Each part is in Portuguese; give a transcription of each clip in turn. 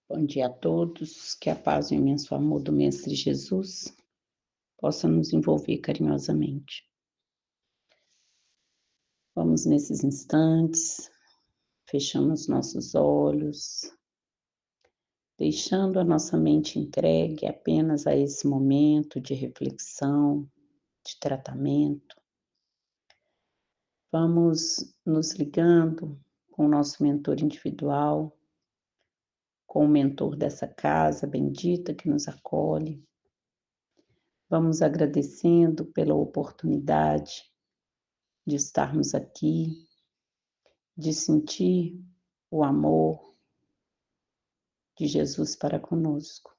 Bom dia a todos, que a paz e o imenso amor do Mestre Jesus possa nos envolver carinhosamente. Vamos nesses instantes, fechamos nossos olhos, deixando a nossa mente entregue apenas a esse momento de reflexão, de tratamento. Vamos nos ligando com o nosso mentor individual, com o mentor dessa casa bendita que nos acolhe. Vamos agradecendo pela oportunidade de estarmos aqui, de sentir o amor de Jesus para conosco.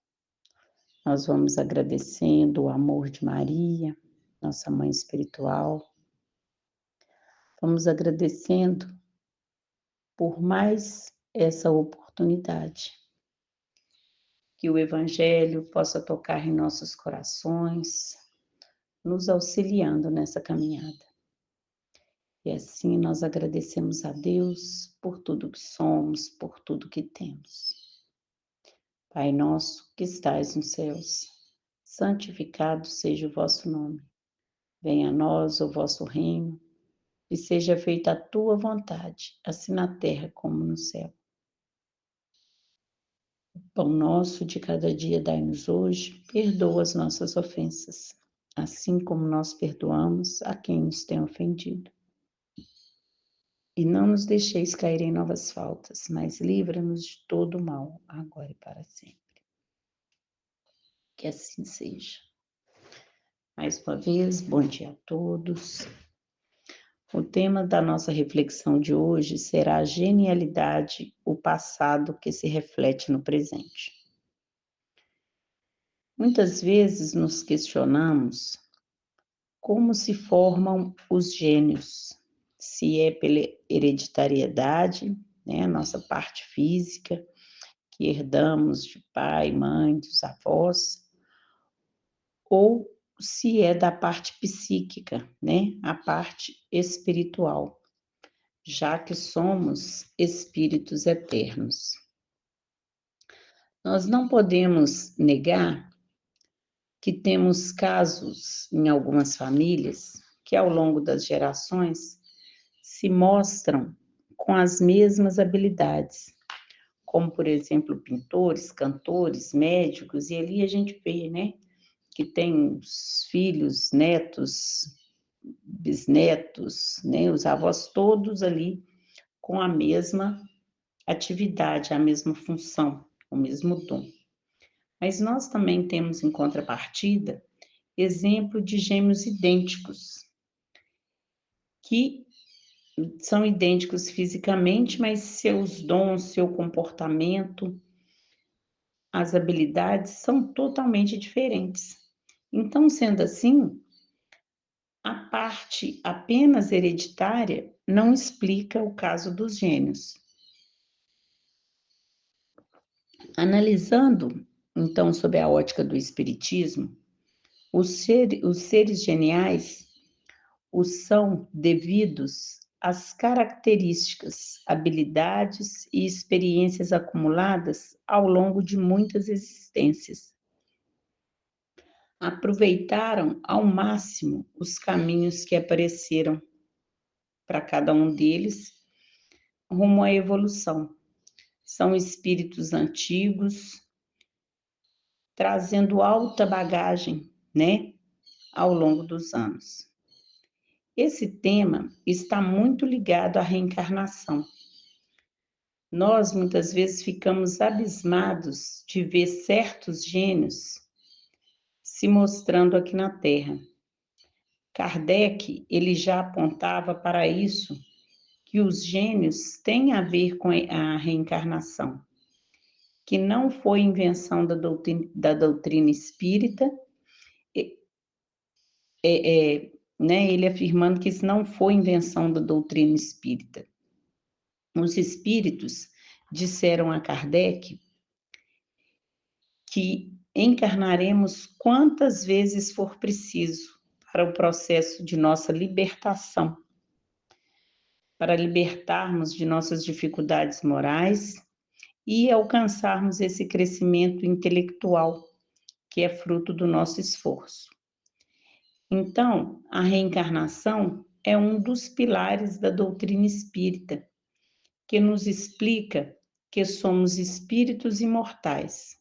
Nós vamos agradecendo o amor de Maria, nossa mãe espiritual. Vamos agradecendo por mais essa oportunidade. Que o Evangelho possa tocar em nossos corações, nos auxiliando nessa caminhada. E assim nós agradecemos a Deus por tudo que somos, por tudo que temos. Pai nosso que estais nos céus, santificado seja o vosso nome. Venha a nós o vosso reino, e seja feita a tua vontade, assim na terra como no céu. O pão nosso de cada dia dai-nos hoje, perdoa as nossas ofensas, assim como nós perdoamos a quem nos tem ofendido. E não nos deixeis cair em novas faltas, mas livra-nos de todo o mal, agora e para sempre. Que assim seja. Mais uma vez, bom dia a todos. O tema da nossa reflexão de hoje será a genialidade, o passado que se reflete no presente. Muitas vezes nos questionamos como se formam os gênios, se é pela hereditariedade, né, nossa parte física, que herdamos de pai, mãe, dos avós, ou se é da parte psíquica, né, a parte espiritual, já que somos espíritos eternos. Nós não podemos negar que temos casos em algumas famílias que ao longo das gerações se mostram com as mesmas habilidades, como por exemplo pintores, cantores, médicos, e ali a gente vê, né, que tem os filhos, netos, bisnetos, né, os avós todos ali com a mesma atividade, a mesma função, o mesmo dom. Mas nós também temos em contrapartida exemplo de gêmeos idênticos, que são idênticos fisicamente, mas seus dons, seu comportamento, as habilidades são totalmente diferentes. Então, sendo assim, a parte apenas hereditária não explica o caso dos gênios. Analisando, então, sob a ótica do Espiritismo, os seres geniais os são devidos às características, habilidades e experiências acumuladas ao longo de muitas existências. Aproveitaram ao máximo os caminhos que apareceram para cada um deles rumo à evolução. São espíritos antigos, trazendo alta bagagem, né, ao longo dos anos. Esse tema está muito ligado à reencarnação. Nós, muitas vezes, ficamos abismados de ver certos gênios se mostrando aqui na Terra. Kardec, ele já apontava para isso, que os gênios têm a ver com a reencarnação, que não foi invenção da doutrina espírita, né, ele afirmando que isso não foi invenção da doutrina espírita. Os espíritos disseram a Kardec que encarnaremos quantas vezes for preciso para o processo de nossa libertação, para libertarmos de nossas dificuldades morais e alcançarmos esse crescimento intelectual, que é fruto do nosso esforço. Então, a reencarnação é um dos pilares da doutrina espírita, que nos explica que somos espíritos imortais.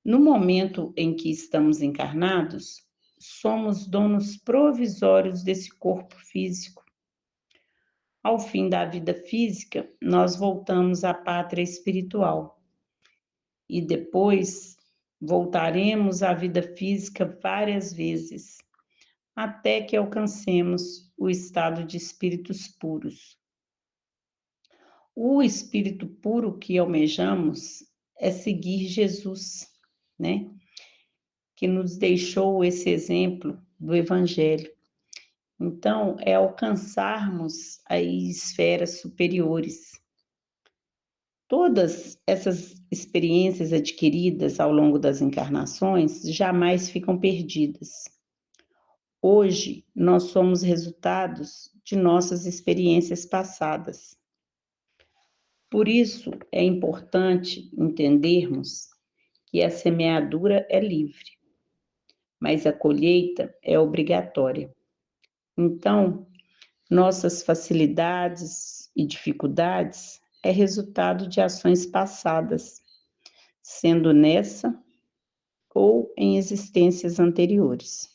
No momento em que estamos encarnados, somos donos provisórios desse corpo físico. Ao fim da vida física, nós voltamos à pátria espiritual e depois voltaremos à vida física várias vezes, até que alcancemos o estado de espíritos puros. O espírito puro que almejamos é seguir Jesus, né? Que nos deixou esse exemplo do Evangelho. Então, é alcançarmos as esferas superiores. Todas essas experiências adquiridas ao longo das encarnações jamais ficam perdidas. Hoje, nós somos resultados de nossas experiências passadas. Por isso, é importante entendermos que a semeadura é livre, mas a colheita é obrigatória. Então, nossas facilidades e dificuldades é resultado de ações passadas, sendo nessa ou em existências anteriores.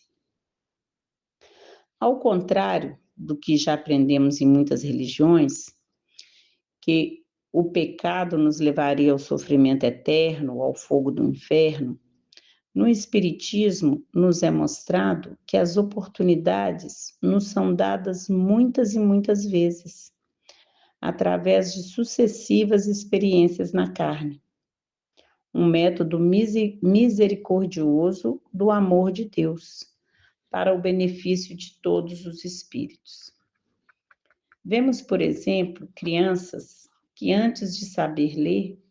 Ao contrário do que já aprendemos em muitas religiões, que o pecado nos levaria ao sofrimento eterno, ao fogo do inferno, no Espiritismo nos é mostrado que as oportunidades nos são dadas muitas e muitas vezes, através de sucessivas experiências na carne. Um método misericordioso do amor de Deus, para o benefício de todos os espíritos. Vemos, por exemplo, crianças que antes de saber ler,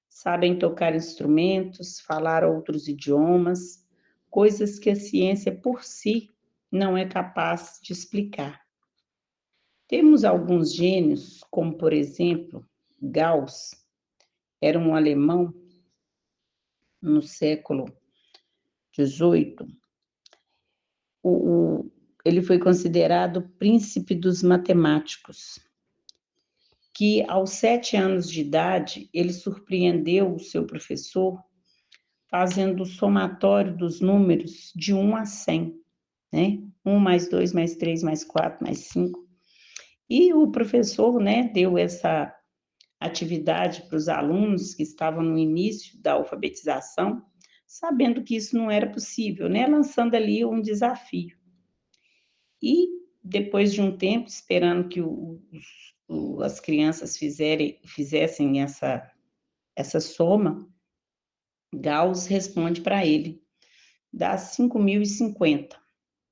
sabem tocar instrumentos, falar outros idiomas, coisas que a ciência por si não é capaz de explicar. Temos alguns gênios, como por exemplo, Gauss, era um alemão no século XVIII. Ele foi considerado o príncipe dos matemáticos, que aos 7 anos de idade, ele surpreendeu o seu professor fazendo o somatório dos números de 1 a 100, né? 1 mais 2 mais 3 mais 4 mais 5. E o professor, né, deu essa atividade para os alunos que estavam no início da alfabetização, sabendo que isso não era possível, né? Lançando ali um desafio. E depois de um tempo, esperando que as crianças fizessem essa soma, Gauss responde para ele, dá 5.050.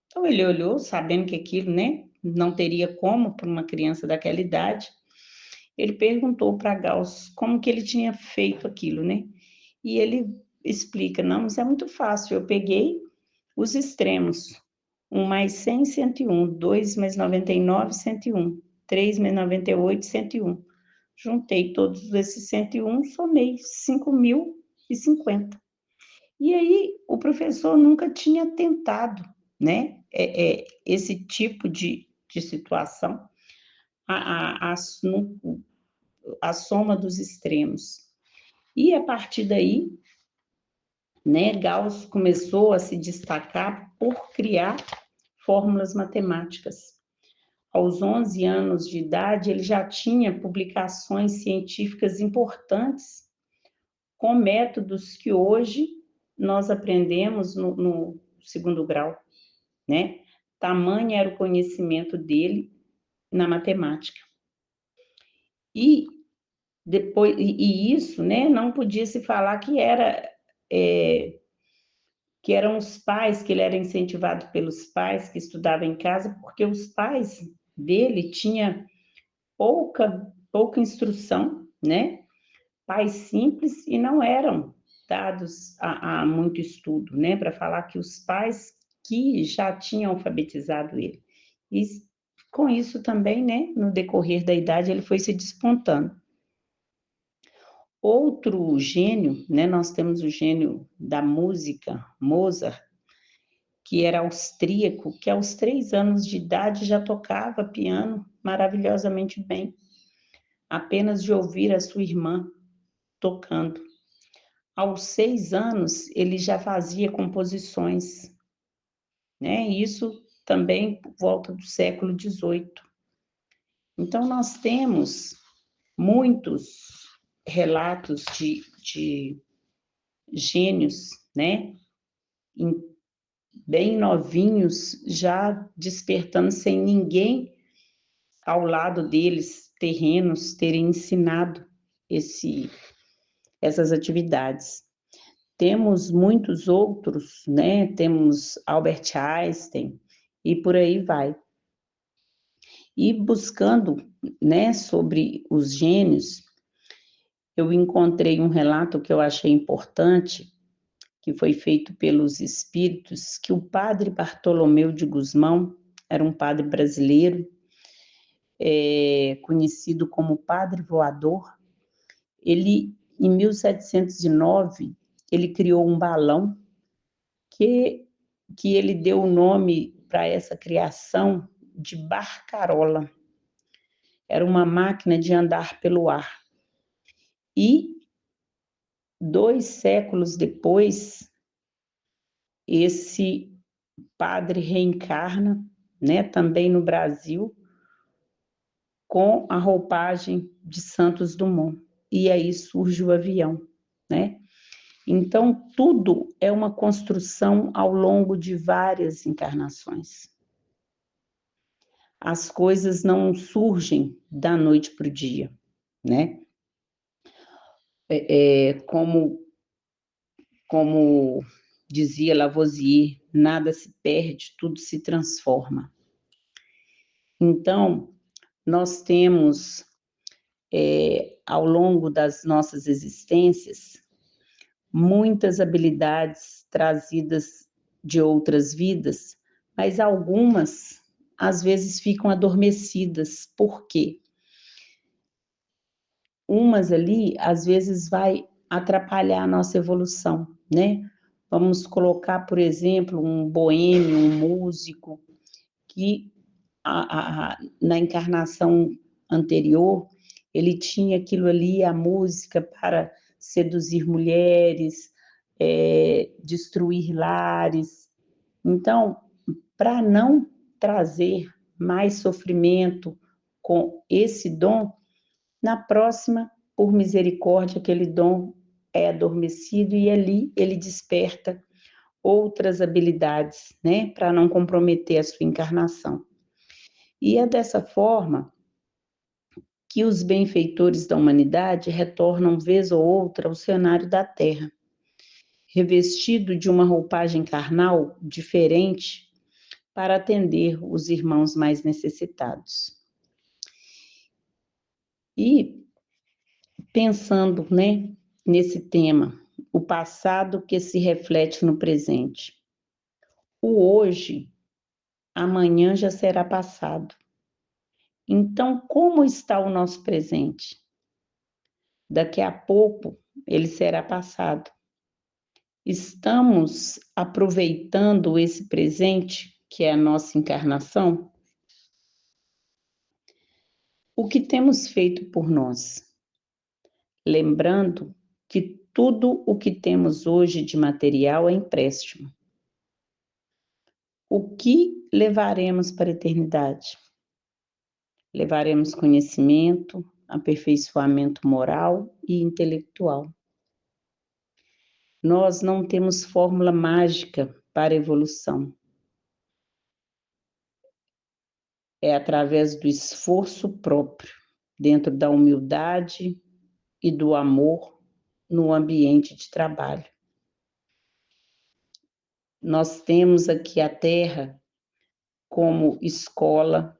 Então ele olhou, sabendo que aquilo, né, não teria como para uma criança daquela idade, ele perguntou para Gauss como que ele tinha feito aquilo, né? E ele explica, não, mas é muito fácil, eu peguei os extremos, 1 mais 100, 101, 2 mais 99, 101, 3 mais 98, 101. Juntei todos esses 101, somei 5.050. E aí o professor nunca tinha tentado, né, esse tipo de situação, a soma dos extremos. E a partir daí, né, Gauss começou a se destacar por criar fórmulas matemáticas. Aos 11 anos de idade, ele já tinha publicações científicas importantes com métodos que hoje nós aprendemos no segundo grau, né? Tamanho era o conhecimento dele na matemática. E depois, e isso, né, não podia se falar que eram os pais, que ele era incentivado pelos pais que estudavam em casa, porque os pais dele tinham pouca instrução, né? Pais simples e não eram dados a muito estudo, né? Para falar que os pais que já tinham alfabetizado ele. E com isso também, né? No decorrer da idade, ele foi se despontando. Outro gênio, né? Nós temos o gênio da música, Mozart, que era austríaco, que aos 3 anos de idade já tocava piano maravilhosamente bem, apenas de ouvir a sua irmã tocando. Aos 6 anos, ele já fazia composições, né? Isso também por volta do século XVIII. Então, nós temos muitos relatos de gênios, né? Bem novinhos, já despertando sem ninguém ao lado deles, terrenos, terem ensinado essas atividades. Temos muitos outros, né? Temos Albert Einstein e por aí vai. E buscando, né, sobre os gênios, eu encontrei um relato que eu achei importante, que foi feito pelos espíritos, que o padre Bartolomeu de Gusmão era um padre brasileiro, conhecido como Padre Voador. Ele, em 1709, ele criou um balão que ele deu o nome para essa criação de barcarola. Era uma máquina de andar pelo ar. E 2 séculos depois, esse padre reencarna, né, também no Brasil, com a roupagem de Santos Dumont. E aí surge o avião, né? Então, tudo é uma construção ao longo de várias encarnações. As coisas não surgem da noite para o dia, né? Como dizia Lavoisier, nada se perde, tudo se transforma. Então, nós temos, ao longo das nossas existências, muitas habilidades trazidas de outras vidas, mas algumas, às vezes, ficam adormecidas. Por quê? Umas ali, às vezes, vai atrapalhar a nossa evolução, né? Vamos colocar, por exemplo, um boêmio, um músico, que na encarnação anterior, ele tinha aquilo ali, a música para seduzir mulheres, destruir lares. Então, para não trazer mais sofrimento com esse dom, na próxima, por misericórdia, aquele dom é adormecido e ali ele desperta outras habilidades, né, para não comprometer a sua encarnação. E é dessa forma que os benfeitores da humanidade retornam vez ou outra ao cenário da Terra, revestido de uma roupagem carnal diferente para atender os irmãos mais necessitados. E pensando, né, nesse tema, o passado que se reflete no presente. O hoje, amanhã já será passado. Então, como está o nosso presente? Daqui a pouco ele será passado. Estamos aproveitando esse presente, que é a nossa encarnação? O que temos feito por nós? Lembrando que tudo o que temos hoje de material é empréstimo. O que levaremos para a eternidade? Levaremos conhecimento, aperfeiçoamento moral e intelectual. Nós não temos fórmula mágica para a evolução. É através do esforço próprio, dentro da humildade e do amor no ambiente de trabalho. Nós temos aqui a Terra como escola,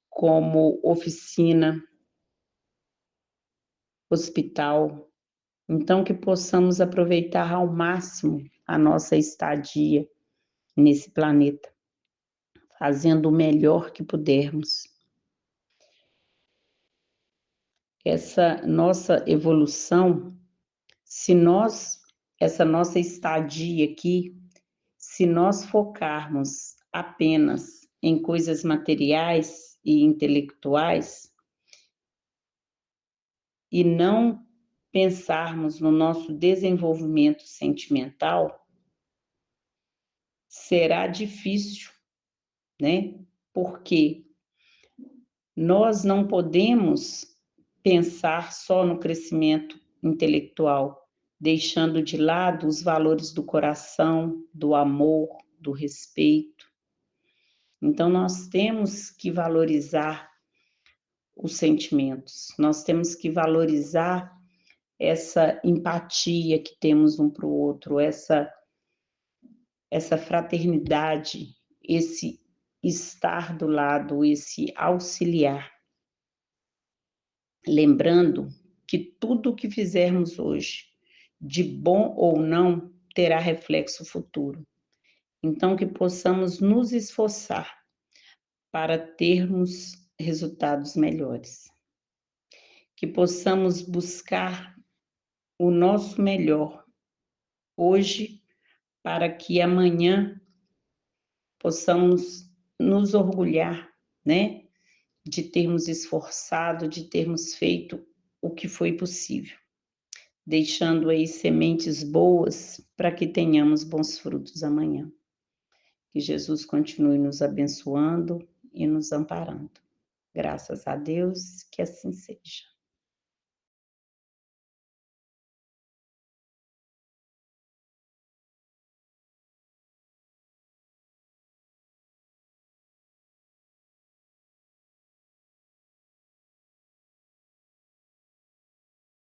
como oficina, hospital. Então, que possamos aproveitar ao máximo a nossa estadia nesse planeta, fazendo o melhor que pudermos. essa nossa evolução, essa nossa estadia aqui, se nós focarmos apenas em coisas materiais e intelectuais e não pensarmos no nosso desenvolvimento sentimental, será difícil, né? Porque nós não podemos pensar só no crescimento intelectual, deixando de lado os valores do coração, do amor, do respeito. Então, nós temos que valorizar os sentimentos, nós temos que valorizar essa empatia que temos um para o outro, essa fraternidade, esse estar do lado, esse auxiliar. Lembrando que tudo o que fizermos hoje, de bom ou não, terá reflexo futuro. Então, que possamos nos esforçar para termos resultados melhores. Que possamos buscar o nosso melhor hoje, para que amanhã possamos nos orgulhar, né, de termos esforçado, de termos feito o que foi possível, deixando aí sementes boas para que tenhamos bons frutos amanhã. Que Jesus continue nos abençoando e nos amparando. Graças a Deus, que assim seja.